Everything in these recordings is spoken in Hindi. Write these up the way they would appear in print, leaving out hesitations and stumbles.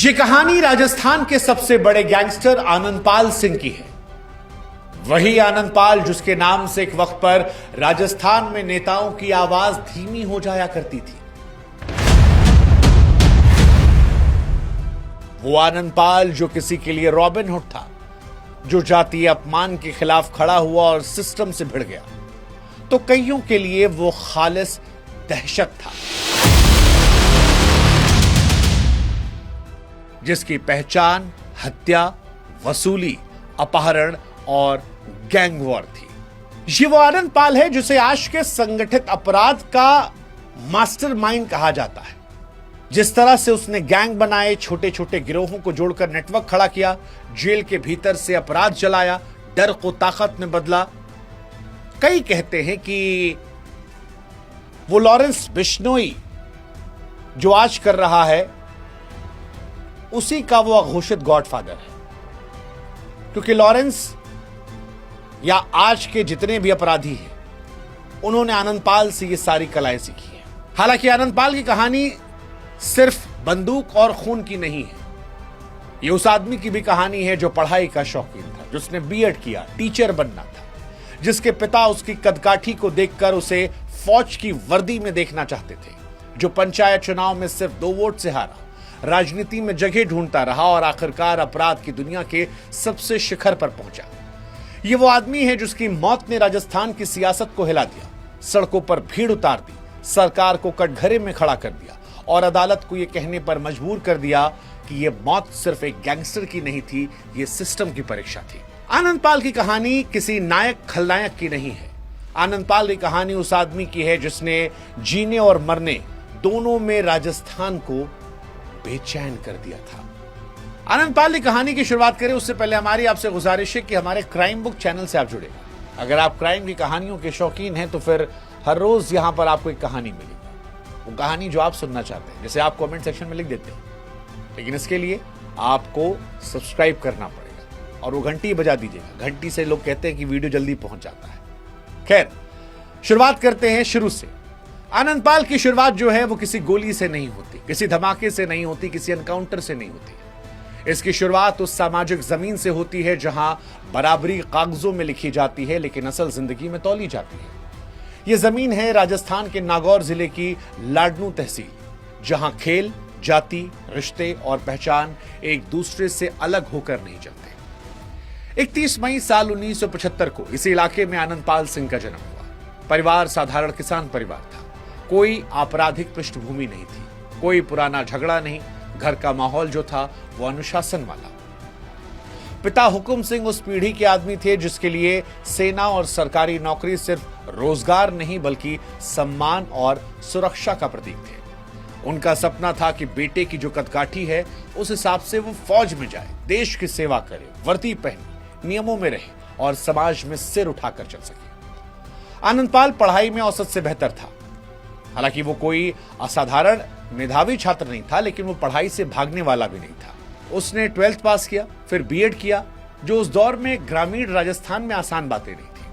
ये कहानी राजस्थान के सबसे बड़े गैंगस्टर आनंदपाल सिंह की है। वही आनंदपाल जिसके नाम से एक वक्त पर राजस्थान में नेताओं की आवाज धीमी हो जाया करती थी। वो आनंदपाल जो किसी के लिए रॉबिन हुड था, जो जातीय अपमान के खिलाफ खड़ा हुआ और सिस्टम से भिड़ गया, तो कईयों के लिए वो खालिस दहशत था, जिसकी पहचान हत्या, वसूली, अपहरण और गैंग वॉर थी। ये वो आनंदपाल है जिसे आज के संगठित अपराध का मास्टरमाइंड कहा जाता है। जिस तरह से उसने गैंग बनाए, छोटे छोटे गिरोहों को जोड़कर नेटवर्क खड़ा किया, जेल के भीतर से अपराध चलाया, डर को ताकत में बदला। कई कहते हैं कि वो लॉरेंस बिश्नोई जो आज कर रहा है, उसी का वो अघोषित गॉडफादर है, क्योंकि लॉरेंस या आज के जितने भी अपराधी हैं, उन्होंने आनंदपाल से ये सारी कलाएं सीखी हैं। हालांकि आनंदपाल की कहानी सिर्फ बंदूक और खून की नहीं है। ये उस आदमी की भी कहानी है जो पढ़ाई का शौकीन था, जिसने बीएड किया, टीचर बनना था, जिसके पिता उसकी कदकाठी को देखकर उसे फौज की वर्दी में देखना चाहते थे, जो पंचायत चुनाव में सिर्फ 2 वोट से हारा, राजनीति में जगह ढूंढता रहा और आखिरकार अपराध की दुनिया के सबसे शिखर पर पहुंचा। ये वो आदमी है जिसकी मौत ने राजस्थान की सियासत को हिला दिया, सड़कों पर भीड़ उतार दी, सरकार को कटघरे में खड़ा कर दिया और अदालत को यह कहने पर मजबूर कर दिया कि यह मौत सिर्फ एक गैंगस्टर की नहीं थी, यह सिस्टम की परीक्षा थी। आनंदपाल की कहानी किसी नायक खलनायक की नहीं है। आनंदपाल की कहानी उस आदमी की है जिसने जीने और मरने दोनों में राजस्थान को बेचैन कर दिया था। आनंदपाल की कहानी की शुरुआत करें उससे पहले हमारी आपसे गुजारिश है कि हमारे क्राइम बुक चैनल से आप जुड़ेगा। अगर आप क्राइम की कहानियों के शौकीन हैं तो फिर हर रोज यहां पर आपको एक कहानी मिलेगी, वो कहानी जो आप सुनना चाहते हैं, जैसे आप कमेंट सेक्शन में लिख देते हैं। लेकिन इसके लिए आपको सब्सक्राइब करना पड़ेगा और वो घंटी बजा दीजिएगा। घंटी से लोग कहते हैं कि वीडियो जल्दी पहुंच जाता है। खैर, शुरुआत करते हैं शुरू से। आनंदपाल की शुरुआत जो है वो किसी गोली से नहीं होती, किसी धमाके से नहीं होती, किसी एनकाउंटर से नहीं होती। इसकी शुरुआत उस सामाजिक जमीन से होती है जहां बराबरी कागजों में लिखी जाती है लेकिन असल जिंदगी में तौली जाती है। यह जमीन है राजस्थान के नागौर जिले की लाडनू तहसील, जहां खेल, जाति, रिश्ते और पहचान एक दूसरे से अलग होकर नहीं चलते। 31 मई साल 1975 को इसी इलाके में आनंदपाल सिंह का जन्म हुआ। परिवार साधारण किसान परिवार था। कोई आपराधिक पृष्ठभूमि नहीं थी, कोई पुराना झगड़ा नहीं। घर का माहौल जो था वो अनुशासन वाला। पिता हुकुम सिंह उस पीढ़ी के आदमी थे जिसके लिए सेना और सरकारी नौकरी सिर्फ रोजगार नहीं बल्कि सम्मान और सुरक्षा का प्रतीक थे। उनका सपना था कि बेटे की जो कदकाठी है उस हिसाब से वो फौज में जाए, देश की सेवा करे, वर्दी पहने, नियमों में रहे और समाज में सिर उठाकर चल सके। आनंदपाल पढ़ाई में औसत से बेहतर था। हालांकि वो कोई असाधारण मेधावी छात्र नहीं था, लेकिन वो पढ़ाई से भागने वाला भी नहीं था। उसने 12th पास किया, फिर बीएड किया, जो उस दौर में ग्रामीण राजस्थान में आसान बातें नहीं थी।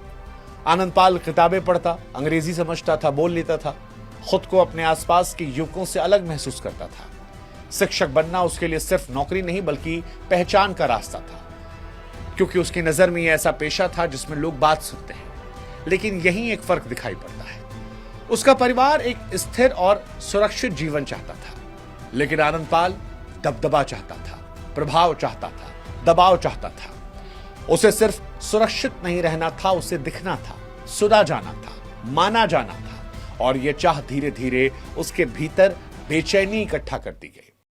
आनंदपाल किताबें पढ़ता, अंग्रेजी समझता था, बोल लेता था, खुद को अपने आसपास के युवकों से अलग महसूस करता था। शिक्षक बनना उसके लिए सिर्फ नौकरी नहीं बल्कि पहचान का रास्ता था, क्योंकि उसकी नजर में यह ऐसा पेशा था जिसमें लोग बात सुनते हैं। लेकिन यहीं एक फर्क दिखाई पड़ता है। उसका परिवार एक स्थिर और सुरक्षित जीवन चाहता था, लेकिन आनंदपाल दबदबा चाहता था, प्रभाव चाहता था, दबाव चाहता था। उसे सिर्फ सुरक्षित नहीं रहना था, उसे दिखना था, सुना जाना था, माना जाना था। और यह चाह धीरे धीरे उसके भीतर बेचैनी इकट्ठा करती गई।